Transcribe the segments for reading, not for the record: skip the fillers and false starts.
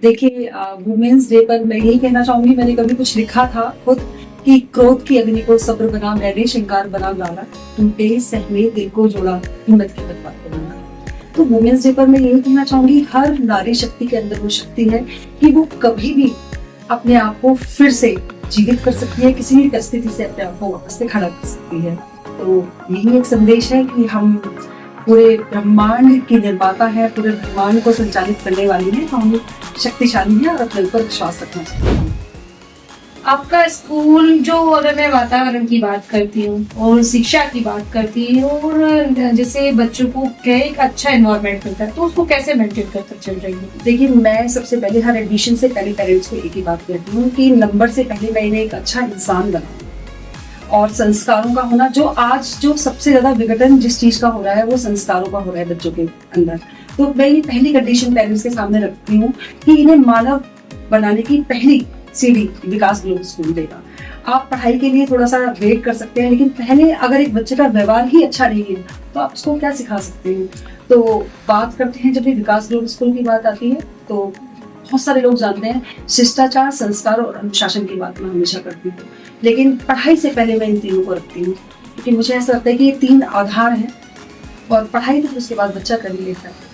देखिए, women's day पर मैं यही कहना चाहूंगी, मैंने कभी कुछ लिखा था खुद कि क्रोध की अग्नि को सब्र बना, मैंने श्रृंगार बना डाला, टूटे सहमे दिल को जोड़ा, हिम्मत की बात को बना। तो वुमेन्स डे पर मैं यही कहना चाहूंगी, हर नारी शक्ति के अंदर वो शक्ति है कि वो कभी भी अपने आप को फिर से जीवित कर सकती है, किसी भी परिस्थिति से अपने आप को वापस से खड़ा कर सकती है। तो यही एक संदेश है कि हम पूरे ब्रह्मांड की निर्माता है, पूरे ब्रह्मांड को संचालित करने वाली है, हम शक्तिशाली है और अपने ऊपर विश्वास रखना चाहिए। आपका स्कूल, जो अगर मैं वातावरण की बात करती हूँ और शिक्षा की बात करती हूँ और जैसे बच्चों को क्या एक अच्छा एनवायरनमेंट मिलता है, तो उसको कैसे मेंटेन करके चल रही है? देखिए, मैं सबसे पहले हर एडमिशन से पहले पेरेंट्स को एक ही बात कहती हूँ कि नंबर से पहले मैं इन्हें एक अच्छा इंसान बनाऊँ। और संस्कारों का होना, जो आज जो सबसे ज्यादा विघटन जिस चीज का हो रहा है वो संस्कारों का हो रहा है बच्चों के अंदर। तो मैं ये पहली कंडीशन पेरेंट्स के सामने रखती हूँ कि इन्हें मानव बनाने की पहली सीढ़ी विकास ग्लोबल स्कूल देगा। आप पढ़ाई के लिए थोड़ा सा वेट कर सकते हैं, लेकिन पहले अगर एक बच्चे का व्यवहार ही अच्छा नहीं है तो आप उसको क्या सिखा सकते हैं। तो बात करते हैं, जब भी विकास ग्लोबल स्कूल की बात आती है तो बहुत सारे लोग जानते हैं शिष्टाचार, संस्कार और अनुशासन की बात मैं हमेशा करती हूँ, लेकिन पढ़ाई से पहले मैं इन तीनों को रखती हूँ, क्योंकि मुझे ऐसा लगता है कि ये तीन आधार हैं और पढ़ाई तो उसके बाद बच्चा कर ही लेता है।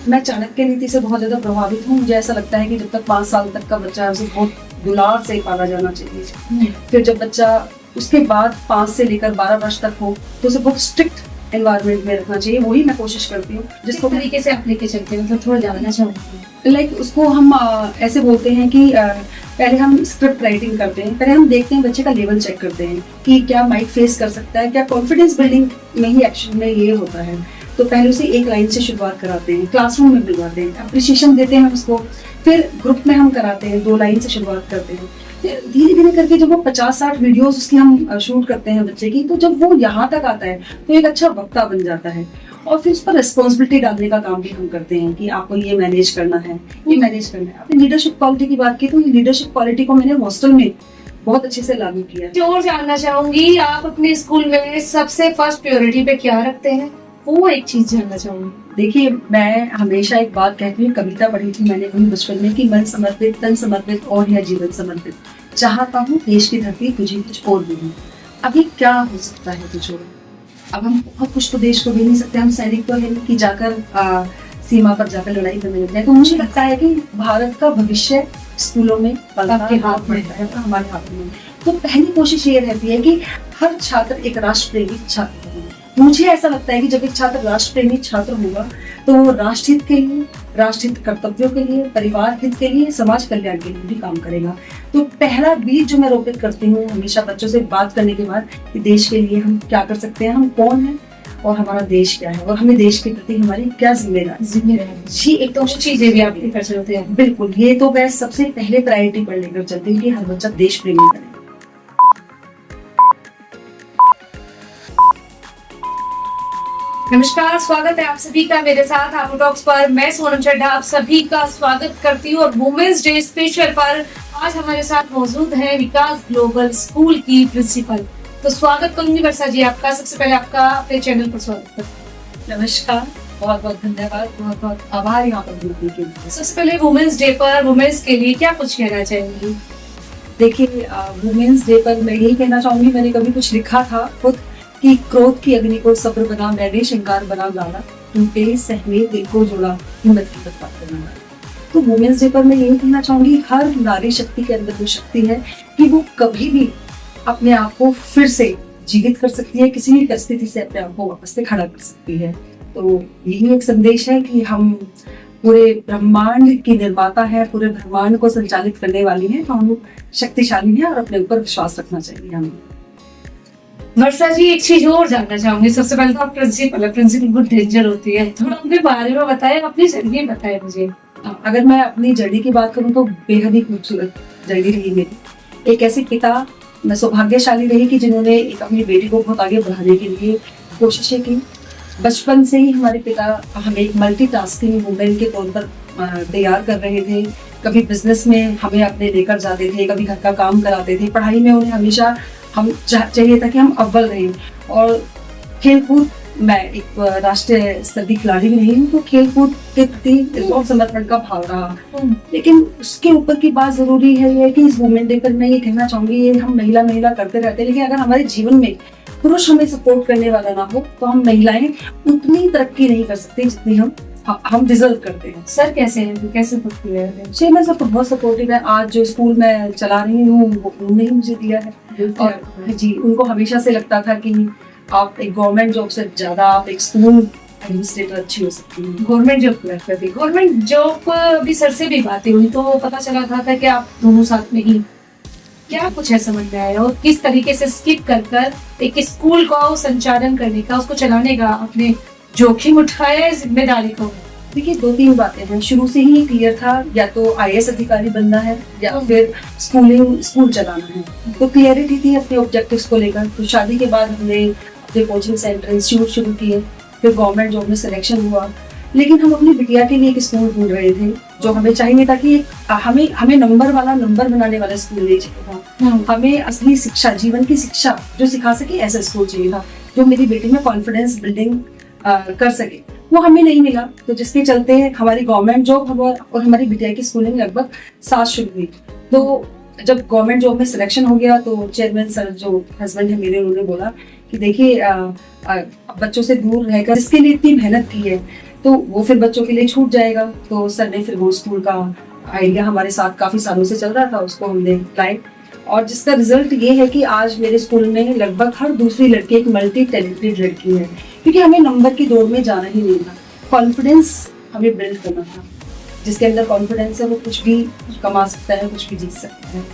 मैं चाणक्य नीति से बहुत ज्यादा प्रभावित हूँ। मुझे ऐसा लगता है कि जब तक 5 साल तक का बच्चा है उसे बहुत दुलार से पाला जाना चाहिए। फिर जब बच्चा उसके बाद 5 से लेकर 12 वर्ष तक हो तो उसे बहुत स्ट्रिक्ट एनवायरनमेंट में रखना चाहिए। वही मैं कोशिश करती हूँ जिसको तरीके से आप लेके चलते हैं, मतलब थोड़ा जानना चाहूँगी। लाइक उसको हम ऐसे बोलते हैं कि पहले हम स्क्रिप्ट राइटिंग करते हैं, पहले हम देखते हैं बच्चे का लेवल चेक करते हैं कि क्या माइक फेस कर सकता है, क्या कॉन्फिडेंस बिल्डिंग में ही एक्शन में ये होता है। तो पहले उसे एक लाइन से शुरुआत कराते हैं, क्लासरूम में बुलवाते हैं, अप्रिशिएशन देते हैं उसको, फिर ग्रुप में हम कराते हैं, 2 लाइन से शुरुआत करते हैं। फिर धीरे धीरे करके जब वो 50-60 वीडियोस उसकी हम शूट करते हैं बच्चे की, तो जब वो यहाँ तक आता है तो एक अच्छा वक्ता बन जाता है। और फिर उस पर रिस्पॉन्सिबिलिटी डालने का काम भी हम करते हैं कि आपको ये मैनेज करना है, ये मैनेज करना है। आपने लीडरशिप क्वालिटी की बात की, तो लीडरशिप क्वालिटी को मैंने हॉस्टल में बहुत अच्छे से लागू किया है। और जानना चाहूंगी, आप अपने स्कूल में सबसे फर्स्ट प्रायोरिटी पे क्या रखते हैं, वो एक चीज जानना चाहूंगी। देखिए, मैं हमेशा एक बात कहती हूँ, कविता पढ़ी थी मैंने कभी बचपन में कि मन समर्पित, तन समर्पित और यह जीवन समर्पित, चाहता हूँ देश की धरती तुझे कुछ और भी दूँ। अभी क्या हो सकता है तुझे? अब हम बहुत कुछ तो देश को दे नहीं सकते, हम सैनिक तो है नहीं कि जाकर सीमा पर जाकर लड़ाई करने लग जाए। तो मुझे लगता है कि भारत का भविष्य स्कूलों में आपके हाथ में है, हमारे हाथ में। तो पहली कोशिश ये रहती है कि हर छात्र एक राष्ट्र प्रेमी छात्र बने। मुझे ऐसा लगता है कि जब एक छात्र राष्ट्र प्रेमी छात्र होगा तो वो राष्ट्रहित के लिए, राष्ट्रहित कर्तव्यों के लिए, परिवार हित के लिए, समाज कल्याण के लिए भी काम करेगा। तो पहला बीज जो मैं रोपित करती हूँ हमेशा बच्चों से बात करने के बाद कि देश के लिए हम क्या कर सकते हैं, हम कौन हैं और हमारा देश क्या है और हमें देश के प्रति हमारी क्या जिम्मेदारी जी। एक तो चीजें भी आप लेकर चलते हैं। बिल्कुल, ये तो मैं सबसे पहले प्रायोरिटी पर लेकर चलती हूँ कि हर बच्चा देश प्रेमी बने। नमस्कार, स्वागत है आप सभी का मेरे साथ आपू टॉक्स पर। मैं सोनम चड्ढा आप सभी का स्वागत करती हूँ और वुमेन्स डे स्पेशल पर आज हमारे साथ मौजूद है विकास ग्लोबल स्कूल की प्रिंसिपल। तो स्वागत करूंगी वर्षा जी आपका। सबसे पहले आपका अपने चैनल पर स्वागत करती हूँ। नमस्कार, बहुत बहुत धन्यवाद, बहुत बहुत आभार यहाँ पर जुड़ने के लिए। सबसे पहले वुमेन्स डे पर वुमेन्स के लिए क्या कुछ कहना चाहेंगी? देखिए, वुमेन्स डे पर मैं यही कहना चाहूंगी, मैंने कभी कुछ लिखा था खुद कि क्रोध की अग्नि को सब्र बना, मैंने श्रृंगार बना डाला, टूटे सहमे दिल को जोड़ा, हिम्मत की बात को बना। तो वुमेन्स डे पर मैं यही कहना चाहूंगी, हर नारी शक्ति के अंदर वो शक्ति है कि वो कभी भी अपने आप को फिर से जीवित कर सकती है, किसी भी परिस्थिति से अपने आप को वापस से खड़ा कर सकती है। तो यही एक संदेश है कि हम पूरे ब्रह्मांड की निर्माता है, पूरे ब्रह्मांड को संचालित करने वाली है, तो हम शक्तिशाली है और अपने ऊपर विश्वास रखना चाहिए हमें। वर्षा जी, एक चीज और जानना चाहूंगी। सबसे पहले तो आप प्रिंसिपल बहुत डेंजर होती है, थोड़ा उनके बारे में बताएं, अपनी जर्नी बताएं मुझे। अगर मैं अपनी जर्नी की बात करूं तो बेहद ही खूबसूरत जर्नी रही मेरी। एक ऐसे पिता, मैं सौभाग्यशाली रही कि जिन्होंने एक अपनी बेटी को बहुत आगे बढ़ाने के लिए कोशिशें की। बचपन से ही हमारे पिता हमें एक मल्टीटास्किंग वुमेन के तौर पर तैयार कर रहे थे। कभी बिजनेस में हमें अपने लेकर जाते थे, कभी घर का काम कराते थे, पढ़ाई में उन्हें हमेशा हम चाहिए था कि हम अव्वल रहें, और खेलकूद मैं एक राष्ट्रीय स्तर की खिलाड़ी भी नहीं हूँ, तो खेल कूद के प्रति बहुत समर्पण का भाव रहा। लेकिन उसके ऊपर की बात जरूरी है कि इस वुमेन डे पर मैं ये कहना चाहूंगी, ये हम महिला करते रहते हैं, लेकिन अगर हमारे जीवन में पुरुष हमें सपोर्ट करने वाला ना हो तो हम महिलाएं उतनी तरक्की नहीं कर सकते जितनी हम डिजर्व करते हैं। सर कैसे हैं, कैसे सपोर्ट है? जी, मैं सबको बहुत सपोर्टिव है। आज जो स्कूल मैं चला रही हूँ वो उन्होंने ही मुझे दिया है, और जी, उनको हमेशा से लगता था कि आप एक गवर्नमेंट जॉब से ज्यादा आप एक स्कूल एडमिनिस्ट्रेटर अच्छी हो सकती है। गवर्नमेंट जॉब करते थे, गवर्नमेंट जॉब अभी सर से भी बातें हुई तो पता चला था कि आप दोनों साथ में ही, क्या कुछ है समझ में आया, और किस तरीके से स्किप कर एक स्कूल को संचालन करने का, उसको चलाने का आपने जोखिम उठाया, जिम्मेदारी को? देखिए, 2-3 बातें हैं। शुरू से ही क्लियर था, या तो IAS अधिकारी बनना है या फिर स्कूल चलाना है, तो क्लियरिटी थी अपने ऑब्जेक्टिव्स को लेकर। तो शादी के बाद हमने अपने कोचिंग सेंटर इंस्टीट्यूट शुरू किए, फिर गवर्नमेंट जॉब में सिलेक्शन हुआ। लेकिन हम अपनी बिटिया के लिए एक स्कूल ढूंढ रहे थे जो हमें चाहिए था कि हमें नंबर बनाने वाला स्कूल नहीं चाहिए था। हमें असली शिक्षा, जीवन की शिक्षा जो सिखा सके, ऐसा स्कूल चाहिए था जो मेरी बेटी में कॉन्फिडेंस बिल्डिंग कर सके। वो हमें नहीं मिला, तो जिसके चलते हमारी गवर्नमेंट जॉब और हमारी बिटिया की स्कूलिंग लगभग साथ शुरू हुई। तो जब गवर्नमेंट जॉब में सिलेक्शन हो गया तो चेयरमैन सर जो हस्बैंड है मेरे, उन्होंने बोला कि देखिए, बच्चों से दूर रहकर जिसके लिए इतनी मेहनत की है तो वो फिर बच्चों के लिए छूट जाएगा। तो सर ने फिर वो स्कूल का आइडिया हमारे साथ काफी सालों से चल रहा था, उसको हमने लाए, और जिसका रिजल्ट ये है कि आज मेरे स्कूल में लगभग हर दूसरी लड़की एक मल्टी टैलेंटेड लड़की है, क्योंकि हमें नंबर की दौड़ में जाना ही नहीं था, कॉन्फिडेंस हमें बिल्ड करना था। जिसके अंदर कॉन्फिडेंस है वो कुछ भी कमा सकता है, कुछ भी जीत सकता है।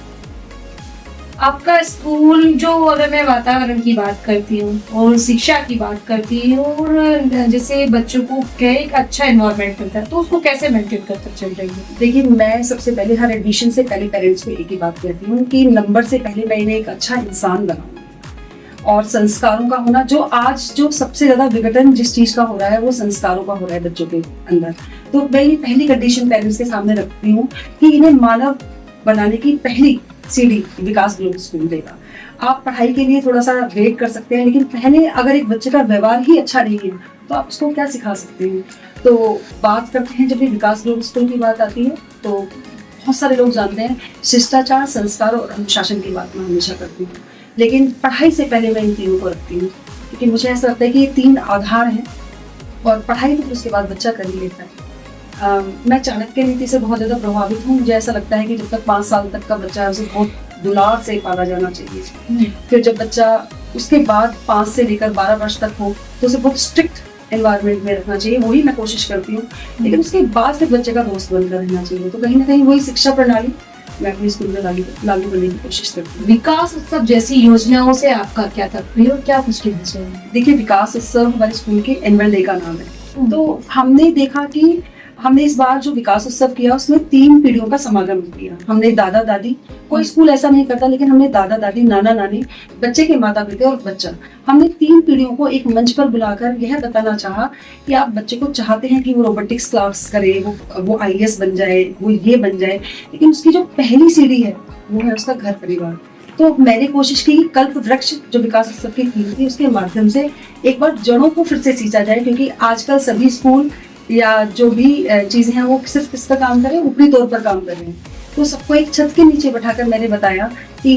आपका स्कूल जो, अगर मैं वातावरण की बात करती हूँ और शिक्षा की बात करती हूँ, और जैसे बच्चों को क्या एक अच्छा एनवायरनमेंट मिलता है, तो उसको कैसे मेंटेन करते चल रही है? देखिए, मैं सबसे पहले हर एडमिशन से पहले पेरेंट्स को एक ही बात कहती हूँ कि नंबर से पहले मैं इन्हें एक अच्छा इंसान बनाऊँ, और संस्कारों का होना, जो आज जो सबसे ज्यादा विघटन जिस चीज का हो रहा है वो संस्कारों का हो रहा है बच्चों के अंदर। तो मैं ये पहली कंडीशन पेरेंट्स के सामने रखती हूँ कि इन्हें मानव बनाने की पहली सीढ़ी विकास ग्लोबल स्कूल देगा। आप पढ़ाई के लिए थोड़ा सा वेट कर सकते हैं, लेकिन पहले अगर एक बच्चे का व्यवहार ही अच्छा नहीं है तो आप उसको क्या सिखा सकते हैं? तो बात करते हैं, जब ये विकास ग्लोबल स्कूल की बात आती है तो बहुत सारे लोग जानते हैं शिष्टाचार, संस्कार और अनुशासन की बात मैं हमेशा करती हूँ, लेकिन पढ़ाई से पहले मैं इन तीनों को रखती हूँ, क्योंकि मुझे ऐसा लगता है कि ये 3 आधार हैं, और पढ़ाई तो उसके बाद बच्चा कर ही लेता है। मैं चाणक्य नीति से बहुत ज़्यादा प्रभावित हूँ। मुझे ऐसा लगता है कि जब तक 5 साल तक का बच्चा है उसे बहुत दुलार से पाला जाना चाहिए। फिर जब बच्चा उसके बाद 5 से लेकर 12 वर्ष तक हो तो उसे बहुत स्ट्रिक्ट एनवायरनमेंट में रखना चाहिए, वही मैं कोशिश करती हूँ। लेकिन उसके बाद फिर बच्चे का दोस्त बनकर रहना चाहिए। तो कहीं ना कहीं वही शिक्षा प्रणाली मैं अपने स्कूल में लागू करने की कोशिश करती हूँ। विकास उत्सव जैसी योजनाओं से आपका क्या तात्पर्य और क्या कुछ कहना चाहिए? देखिए, विकास उत्सव हमारे स्कूल के एनुअल डे का नाम है। तो हमने देखा कि हमने इस बार जो विकास उत्सव किया उसमें 3 पीढ़ियों का समागम किया। हमने दादा दादी, कोई स्कूल ऐसा नहीं करता, लेकिन हमने दादा दादी, नाना नानी, बच्चे के माता पिता और बच्चा, हमने 3 पीढ़ियों को एक मंच पर बुलाकर यह बताना चाहा कि आप बच्चे को चाहते हैं कि वो रोबोटिक्स क्लास करे, वो IAS बन जाए, वो ये बन जाए, लेकिन उसकी जो पहली सीढ़ी है वो है उसका घर परिवार। तो मैंने कोशिश की कल्प वृक्ष जो विकास उत्सव की थीम थी उसके माध्यम से एक बार जड़ों को फिर से सींचा जाए, क्योंकि आजकल सभी स्कूल या जो भी चीजें हैं वो सिर्फ किस पर काम करें, ऊपरी तौर पर काम कर रहे हैं। तो सबको एक छत के नीचे बैठाकर मैंने बताया कि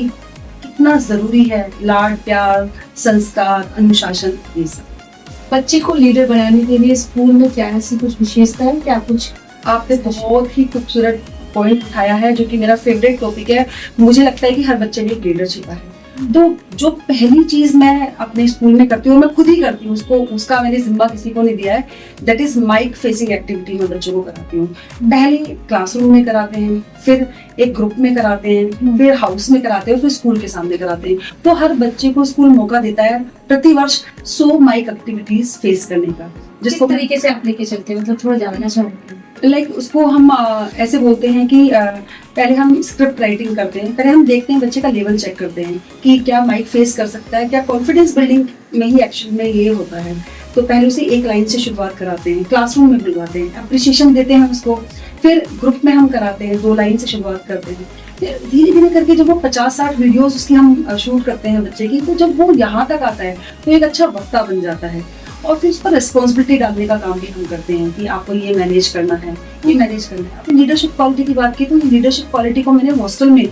कितना जरूरी है लाड, प्यार, संस्कार, अनुशासन, ये सब। बच्चे को लीडर बनाने के लिए स्कूल में क्या ऐसी कुछ विशेषता है? क्या कुछ आपने बहुत ही खूबसूरत पॉइंट उठाया है, जो कि मेरा फेवरेट टॉपिक है। मुझे लगता है कि हर बच्चे में एक लीडर छिपा है। तो जो पहली चीज मैं अपने स्कूल में करती हूँ, मैं खुद ही करती हूँ, उसका मैंने जिम्मा किसी को नहीं दिया है, that is mic facing activity मैं बच्चों को कराती हूँ। पहले क्लासरूम में कराते हैं, फिर एक ग्रुप में कराते हैं, फिर हाउस में कराते हैं, फिर स्कूल के सामने कराते हैं। तो हर बच्चे को स्कूल मौका देता है प्रतिवर्ष 100 माइक एक्टिविटीज फेस करने का। जिस तरीके से आप लेके चलते हैं, मतलब थोड़ा जानना चाहूँगी। लाइक उसको हम ऐसे बोलते हैं कि पहले हम स्क्रिप्ट राइटिंग करते हैं, पहले हम देखते हैं, बच्चे का लेवल चेक करते हैं कि क्या माइक फेस कर सकता है, क्या कॉन्फिडेंस बिल्डिंग में ही एक्शन में ये होता है। तो पहले उसे एक लाइन से शुरुआत कराते हैं, क्लासरूम में बुलवाते हैं, अप्रिशिएशन देते हैं उसको, फिर ग्रुप में हम कराते हैं, 2 लाइन से शुरुआत करते हैं। फिर धीरे धीरे करके जब वो 50-60 वीडियोस उसकी हम शूट करते हैं बच्चे की, तो जब वो यहाँ तक आता है तो एक अच्छा वक्ता बन जाता है। और फिर उस पर रिस्पॉन्सिबिलिटी डालने का काम भी हम करते हैं कि आपको ये मैनेज करना है, ये मैनेज करना है। आपने लीडरशिप क्वालिटी की बात की, तो लीडरशिप क्वालिटी को मैंने हॉस्टल में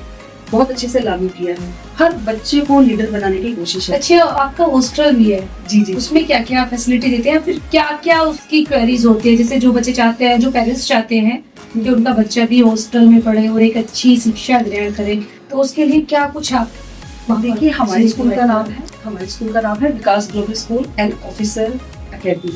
बहुत अच्छे से लागू किया है। हर बच्चे को लीडर बनाने की कोशिश है। अच्छा, आपका हॉस्टल भी है? जी जी। उसमें क्या क्या फैसिलिटी देते हैं, फिर क्या क्या उसकी क्वेरीज होती है? जैसे जो बच्चे चाहते हैं, जो पेरेंट्स चाहते हैं कि उनका बच्चा भी हॉस्टल में पढ़े और एक अच्छी शिक्षा ग्रहण करे, तो उसके लिए क्या कुछ आप देखिए, हमारे स्कूल का नाम है Vikas global school and officer academy.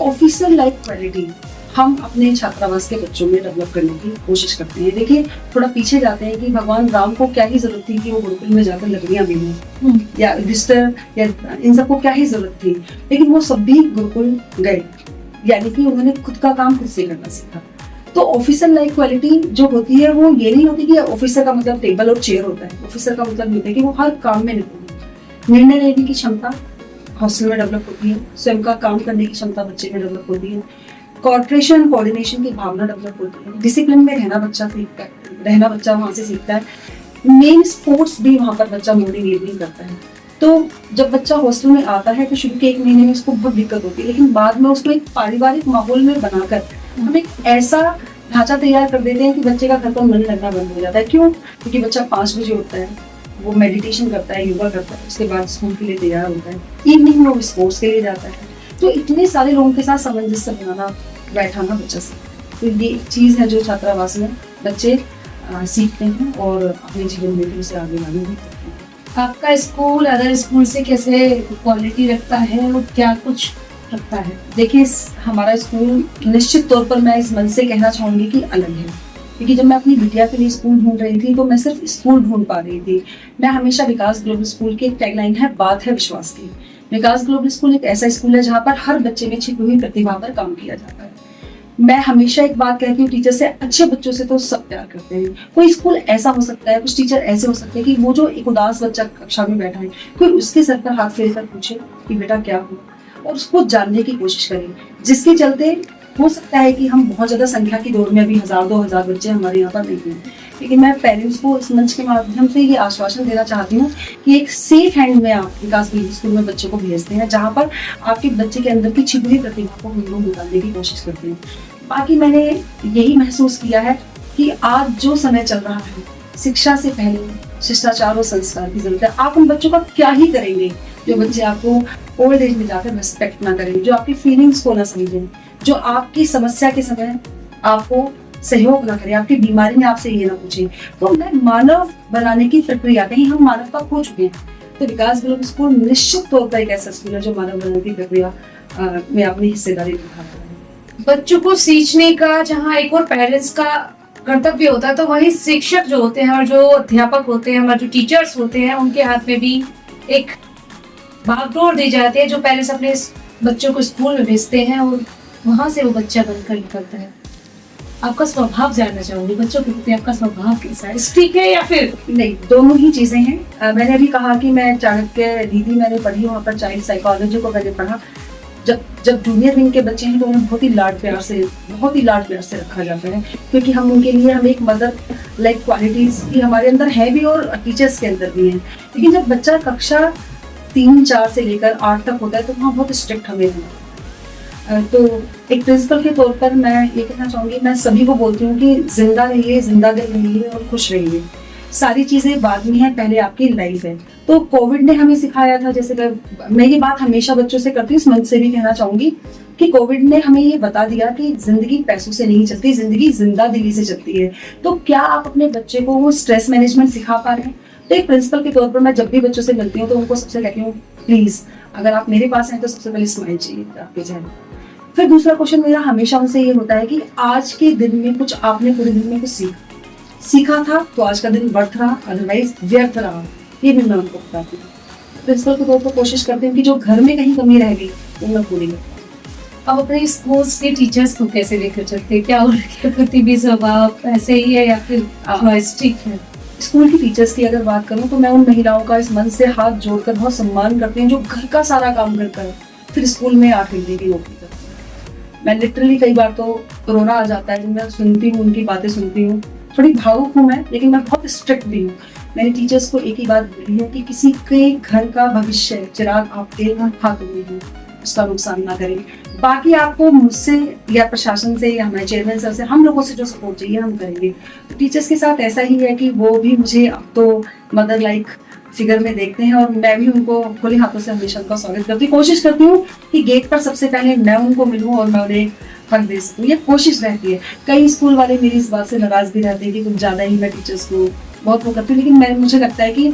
Officer like quality हम अपने छात्रावास के बच्चों में डेवलप करने की कोशिश करते हैं। देखिए, थोड़ा पीछे जाते हैं कि भगवान राम को क्या ही जरूरत थी कि वो गुरुकुल में जाकर लकड़ियां बीनें, या युधिष्ठिर या इन सबको क्या ही जरूरत थी, लेकिन वो सब भी गुरुकुल गए, यानी कि उन्होंने खुद का काम खुद से करना सीखा। तो ऑफिसर लाइक क्वालिटी जो होती है वो ये नहीं होती कि ऑफिसर का मतलब टेबल और चेयर होता है। ऑफिसर का मतलब होता है कि वो हर काम में निपुण, निर्णय लेने की क्षमता हॉस्टल में डेवलप होती है, स्वयं का काम करने की क्षमता बच्चे में डेवलप होती है, कोऑर्डिनेशन कोऑर्डिनेशन की भावना डेवलप होती है, डिसिप्लिन में रहना बच्चा सीखता है, रहना बच्चा वहाँ से सीखता है। मेन स्पोर्ट्स भी वहाँ पर बच्चा मोटिवेट नहीं करता है। तो जब बच्चा हॉस्टल में आता है तो शुरू के 1 महीने में उसको बहुत दिक्कत होती है, लेकिन बाद में उसको एक पारिवारिक माहौल में बनाकर हम एक ऐसा ढांचा तैयार कर देते हैं कि बच्चे का घर पर मन लगना बंद हो जाता है। क्यों? क्योंकि बच्चा 5 बजे उठता है, वो मेडिटेशन करता है, योगा करता है, उसके बाद स्कूल के लिए तैयार होता है, इवनिंग में वो स्पोर्ट्स के लिए जाता है। तो इतने सारे लोगों के साथ सामंजस्य बनाना, बैठाना बच्चा सीखता है। तो ये एक चीज़ है जो छात्रावास में बच्चे सीखते हैं और अपने जीवन में भी उसे आगे लाने भी करते हैं। आपका स्कूल अदर स्कूल से कैसे क्वालिटी रखता है और क्या कुछ रखता है? देखिए, हमारा स्कूल निश्चित तौर पर मैं इस मन से कहना चाहूँगी कि अलग है, क्योंकि जब मैं अपनी बिटिया के लिए स्कूल ढूंढ रही थी तो मैं सिर्फ स्कूल ढूंढ पा रही थी। मैं हमेशा विकास ग्लोबल स्कूल की एक टैगलाइन है, बात है विश्वास की। विकास ग्लोबल स्कूल एक ऐसा स्कूल है जहाँ पर हर बच्चे में छिपी हुई प्रतिभा पर काम किया जाता है। मैं हमेशा एक बात कहती हूँ टीचर से, अच्छे बच्चों से तो सब प्यार करते हैं। कोई स्कूल ऐसा हो सकता है, कुछ टीचर ऐसे हो सकते हैं कि वो जो एक उदास बच्चा कक्षा में बैठा है, कोई उसके सर पर हाथ फेर कर पूछे कि बेटा क्या हुआ, और उसको जानने की कोशिश करें, जिसके चलते हो सकता है कि हम बहुत ज्यादा संख्या की दौड़ में अभी 1000-2000 बच्चे हमारे यहाँ पर नहीं हैं, लेकिन मैं पेरेंट्स को इस मंच के माध्यम से ये आश्वासन देना चाहती हूँ कि एक सेफ हैंड में आप विकास ग्लोबल स्कूल में बच्चे को भेजते हैं, जहाँ पर आपके बच्चे के अंदर की छिपी हुई प्रतिभा को हम लोग निकालने की कोशिश करते हैं। बाकी मैंने यही महसूस किया है कि आज जो समय चल रहा है, शिक्षा से पहले शिष्टाचार और संस्कार की जरूरत है। आप उन बच्चों का क्या ही करेंगे जो बच्चे आपको ओल्ड एज में जाकर रिस्पेक्ट ना करें, जो आपकी फीलिंग्स को ना समझें, जो आपकी समस्या के समय आपको सहयोग ना करें, आपकी बीमारी में आपसे ये ना पूछें। तो मैं मानव बनाने की प्रक्रिया, कहीं हम मानवता खो चुके हैं। तो विकास ग्लोबल स्कूल निश्चित तौर पर एक ऐसा स्कूल है जो मानव बनाने की प्रक्रिया में अपनी हिस्सेदारी निभा रहा है। बच्चों को सींचने का जहाँ एक और पेरेंट्स का कर्तव्य होता है, तो वही शिक्षक जो होते हैं और जो अध्यापक होते हैं, हमारे जो टीचर्स होते हैं, उनके हाथ में भी एक भागदौड़ दी जाती है। जो पेरेंट्स अपने बच्चों को स्कूल में भेजते हैं और वहां से वो बच्चा बनकर निकलता है। आपका स्वभाव जानना चाहूंगी, बच्चों के प्रति आपका स्वभाव कैसा है? ठीक है या फिर नहीं? दोनों ही चीजें हैं। मैंने अभी कहा कि मैं चाणक्य रीति मैंने पढ़ी, वहाँ पर चाइल्ड साइकोलॉजी को मैंने पढ़ा। जब जूनियर विंग के बच्चे हैं तो उन्हें बहुत ही लाड प्यार से रखा जाता है, क्योंकि हम उनके लिए हम एक मदर लाइक क्वालिटीज की हमारे अंदर है भी और टीचर्स के अंदर भी है। लेकिन जब बच्चा कक्षा 3-4 से लेकर 8 तक होता है तो वहाँ बहुत स्ट्रिक्ट हमें रहना। तो एक प्रिंसिपल के तौर पर मैं ये कहना चाहूँगी, मैं सभी को बोलती हूँ कि जिंदा रहिए, जिंदा दिल रहिए और खुश रहिए। सारी चीजें बाद में है, पहले आपकी लाइफ है। तो कोविड ने हमें सिखाया था, जैसे मैं ये बात हमेशा बच्चों से करती हूँ, इस मंच से भी कहना चाहूंगी कि कोविड ने हमें ये बता दिया कि जिंदगी पैसों से नहीं चलती, जिंदगी जिंदा दिली से चलती है। तो क्या आप अपने बच्चे को वो स्ट्रेस मैनेजमेंट सिखा पा रहे हैं? तो एक प्रिंसिपल के तौर पर मैं जब भी बच्चों से मिलती हूँ तो उनको सबसे कहती हूँ, प्लीज अगर आप मेरे पास हैं तो सबसे पहले स्माइल चाहिए आपके चेहरे। फिर दूसरा क्वेश्चन मेरा हमेशा उनसे ये होता है कि आज के दिन में कुछ आपने पूरे दिन में कुछ सीखा था तो आज का दिन व्यर्थ रहा, अदरवाइज व्यर्थ रहा। ये भी मैं उनको बताती हूँ। प्रिंसिपल के तौर पर कोशिश करती हूँ कि जो घर में कहीं कमी रह गई वो मैं पूरी करूँ। अब अपने स्कूल के टीचर्स को कैसे लेकर चलते हैं? क्या उनके प्रति भी स्वभाव ऐसे ही है या फिर स्ट्रिक्ट है? स्कूल की टीचर्स की अगर बात करूँ तो मैं उन महिलाओं का इस मन से हाथ जोड़कर बहुत सम्मान करती हूँ जो घर का सारा काम कर फिर स्कूल में 8 घंटे की नौकरी करती है। मैं लिटरली कई बार तो रोना आ जाता है जब मैं सुनती हूँ, उनकी बातें सुनती हूँ। थोड़ी भावुक हूँ मैं, लेकिन मैं बहुत स्ट्रिक्ट भी हूँ। मैंने टीचर्स को एक ही बात बोली है कि किसी के घर का भविष्य चिराग आपके हाथों में है। उसका नुकसान ना करें। बाकी आपको मुझसे या प्रशासन से या हमारे चेयरमैन सर से, हम लोगों से जो सपोर्ट चाहिए हम करेंगे। तो टीचर्स के साथ ऐसा ही है कि वो भी मुझे अब तो मदर लाइक फिगर में देखते हैं और मैं भी उनको खुले हाथों से हमेशा उनका स्वागत करती हूँ। कोशिश करती हूँ कि गेट पर सबसे पहले मैं उनको मिलूँ और मैं उन्हें हक दे सकूँ, ये कोशिश रहती है। कई स्कूल वाले मेरी इस बात से नाराज भी रहते हैं कि कुछ ज़्यादा ही मैं टीचर्स को बहुत वो करती हूँ, लेकिन मुझे लगता है कि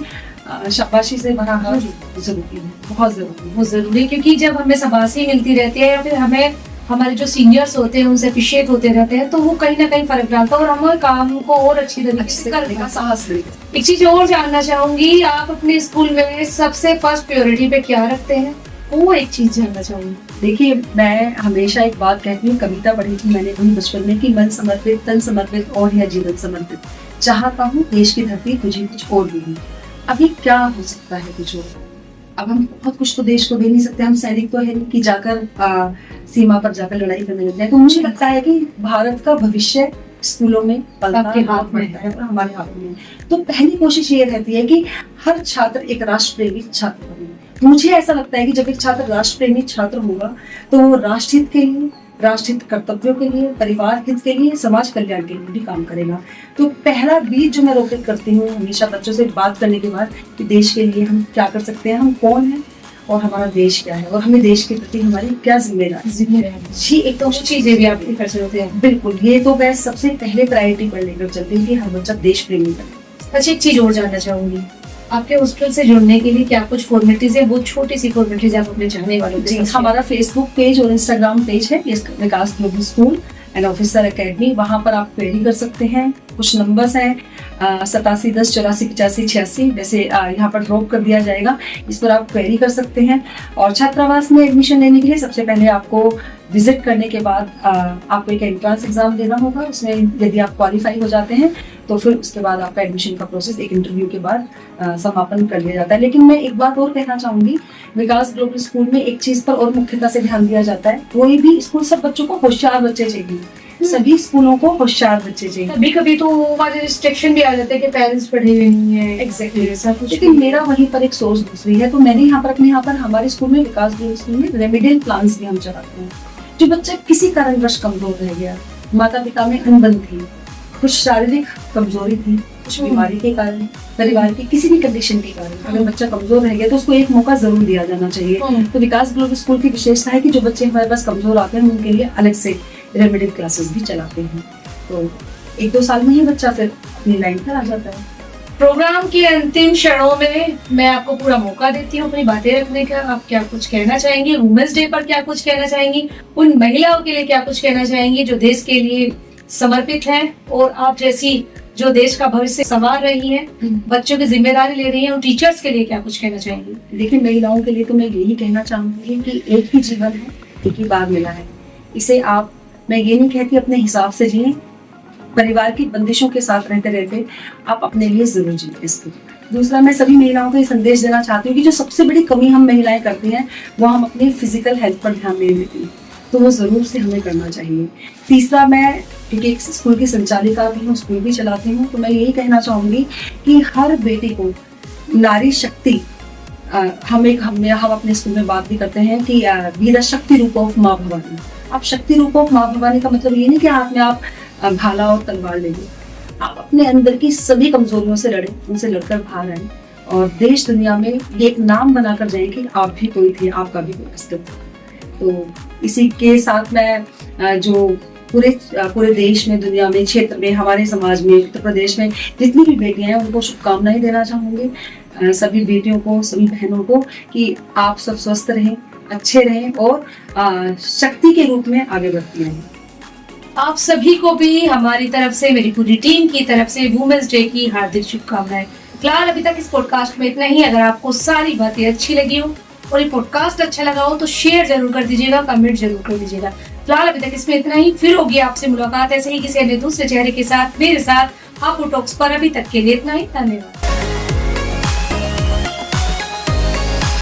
शाबाशी से भरा हाथ जरूरी है, बहुत जरूरी है। वो जरूरी है, क्योंकि जब हमें शाबाशी मिलती रहती है या फिर हमें हमारे जो सीनियर्स होते हैं उनसे अप्रिशिएट होते रहते हैं, तो वो कहीं ना कहीं फर्क डालता है और हमारे काम को और अच्छी तरीके से करने का साहस मिलेगा। एक चीज और जानना चाहूंगी, आप अपने स्कूल में सबसे फर्स्ट प्रायोरिटी पे क्या रखते हैं? वो एक चीज जानना चाहूंगी। देखिए, मैं हमेशा एक बात कहती हूँ, कविता पढ़ी थी मैंने अपने बचपन में कि मन समर्पित, तन समर्पित और यह जीवन समर्पित, चाहता हूँ देश की धरती तुझे कुछ और भी। अभी क्या हो सकता है कुछ और? अब हम बहुत कुछ तो देश को दे नहीं सकते, हम सैनिक तो है नहीं कि जाकर सीमा पर जाकर लड़ाई करने लग जाए। तो मुझे लगता है कि भारत का भविष्य स्कूलों में आपके हाथ में है और हमारे हाथ में। तो पहली कोशिश ये रहती है कि हर छात्र एक राष्ट्र प्रेमी छात्र बने। मुझे ऐसा लगता है कि जब एक छात्र राष्ट्र प्रेमी छात्र होगा तो वो राष्ट्र हित के लिए, राष्ट्रहित कर्तव्यों के लिए, परिवार हित के लिए, समाज कल्याण के लिए भी काम करेगा। तो पहला बीज जो मैं रोपित करती हूँ हमेशा बच्चों से बात करने के बाद कि देश के लिए हम क्या कर सकते हैं, हम कौन हैं और हमारा देश क्या है और हमें देश के प्रति हमारी क्या जिम्मेदारी जी, एक तो चीजें भी आप कर सकते हैं। बिल्कुल, ये तो मैं सबसे पहले प्रायोरिटी पर लेकर चलती हूँ कि हर बच्चा देश प्रेमी बने। अच्छा, एक चीज और जानना चाहूंगी, आपके हॉस्टल से जुड़ने के लिए क्या कुछ फॉर्मेलिटीज है? वो छोटी सी फॉर्मेलिटीज आप अपने चाहने वालों के साथ। हमारा फेसबुक पेज और इंस्टाग्राम पेज है Vikas global school and officer academy, वहाँ पर आप क्वेरी कर सकते हैं। कुछ नंबर्स हैं 8710848586, वैसे यहाँ पर ड्रॉप कर दिया जाएगा, इस पर आप क्वेरी कर सकते हैं। और छात्रावास में एडमिशन लेने के लिए सबसे पहले आपको विजिट करने के बाद आपको एक एंट्रेंस एग्जाम देना होगा। उसमें यदि आप क्वालिफाई हो जाते हैं तो फिर उसके बाद आपका एडमिशन का प्रोसेस एक इंटरव्यू के बाद समापन कर लिया जाता है। लेकिन मैं एक बात और कहना चाहूंगी, विकास ग्लोबल स्कूल में एक चीज पर और मुख्यता से ध्यान दिया जाता है, कोई भी स्कूल सब बच्चों को होशियार बच्चे चाहिए, सभी स्कूलों को होशियार बच्चे चाहिए। कभी कभी तो हमारे रिस्ट्रिक्शन भी आ जाते हैं कि पेरेंट्स पढ़े हुए नहीं है। एग्जैक्टली ऐसा कुछ, लेकिन मेरा वहीं पर एक सोच दूसरी है। तो मैंने यहाँ पर हमारे स्कूल में विकास ग्लोबल स्कूल में रेमेडियल प्लान्स भी हम चलाते हैं। जो बच्चा किसी कारणवश कमजोर रह गया, माता पिता में अनबन थी, कुछ शारीरिक कमजोरी थी, कुछ बीमारी के कारण, परिवार की किसी भी कंडीशन के कारण अगर बच्चा कमजोर रह गया तो उसको एक मौका जरूर दिया जाना चाहिए। तो विकास ग्लोबल स्कूल की विशेषता है कि जो बच्चे हमारे पास कमजोर आते हैं उनके लिए अलग से रेमेडियल क्लासेस भी चलाते हैं। तो 1-2 साल में ही बच्चा फिर अपनी लाइन पर आ जाता है। प्रोग्राम के अंतिम क्षणों में मैं आपको पूरा मौका देती हूँ अपनी बातें रखने का। आप क्या कुछ कहना चाहेंगी? वुमेन्स डे पर क्या कुछ कहना चाहेंगी? उन महिलाओं के लिए क्या कुछ कहना चाहेंगी जो देश के लिए समर्पित हैं और आप जैसी जो देश का भविष्य संवार रही हैं, बच्चों की जिम्मेदारी ले रही हैं, उन टीचर्स के लिए क्या कुछ कहना चाहेंगी? देखिए, महिलाओं के लिए तो मैं यही कहना चाहूंगी कि एक ही जीवन है, एक ही बार मिला है, इसे आप, मैं ये नहीं कहती अपने हिसाब से जिए, परिवार की बंदिशों के साथ रहते रहते आप अपने लिए जरूर जिए इसको। दूसरा, मैं सभी महिलाओं को ये संदेश देना चाहती हूँ कि जो सबसे बड़ी कमी हम महिलाएं करती हैं वो हम अपनी फिजिकल हेल्थ पर ध्यान नहीं देती, तो वो जरूर से हमें करना चाहिए। तीसरा, मैं क्योंकि एक स्कूल की संचालिका भी हूँ, स्कूल भी चलाती हूँ, तो मैं यही कहना चाहूंगी कि हर बेटी को नारी शक्ति, हम अपने स्कूल में बात भी करते हैं कि वीरा शक्ति रूप ऑफ माँ भवानी। आप शक्ति रूप ऑफ माँ भवानी का मतलब ये नहीं कि हाथ में आप भाला और तलवार ले लो, आप अपने अंदर की सभी कमजोरियों से लड़े, उनसे लड़कर बाहर आए और देश दुनिया में ये एक नाम बनाकर जाए कि आप भी कोई थे, आपका भी कोई अस्तित्व। तो इसी के साथ मैं जो पूरे देश में, दुनिया में, क्षेत्र में, हमारे समाज में, उत्तर प्रदेश में जितनी भी बेटियां हैं उनको शुभकामनाएं देना चाहूंगी, सभी बेटियों को, सभी बहनों को, कि आप सब स्वस्थ रहें, अच्छे रहें और शक्ति के रूप में आगे बढ़ती रहें। आप सभी को भी हमारी तरफ से, मेरी पूरी टीम की तरफ से वुमेन्स डे की हार्दिक शुभकामनाएं। फिलहाल अभी तक इस पॉडकास्ट में इतना ही। अगर आपको सारी बातें अच्छी लगी हो और ये पॉडकास्ट अच्छा लगा हो तो शेयर जरूर कर दीजिएगा, कमेंट जरूर कर दीजिएगा। फिलहाल अभी तक इसमें इतना ही। फिर होगी आपसे मुलाकात ऐसे ही किसी अन्य दूसरे चेहरे के साथ, मेरे साथ आपू टॉक्स पर। अभी तक के लिए इतना ही, धन्यवाद।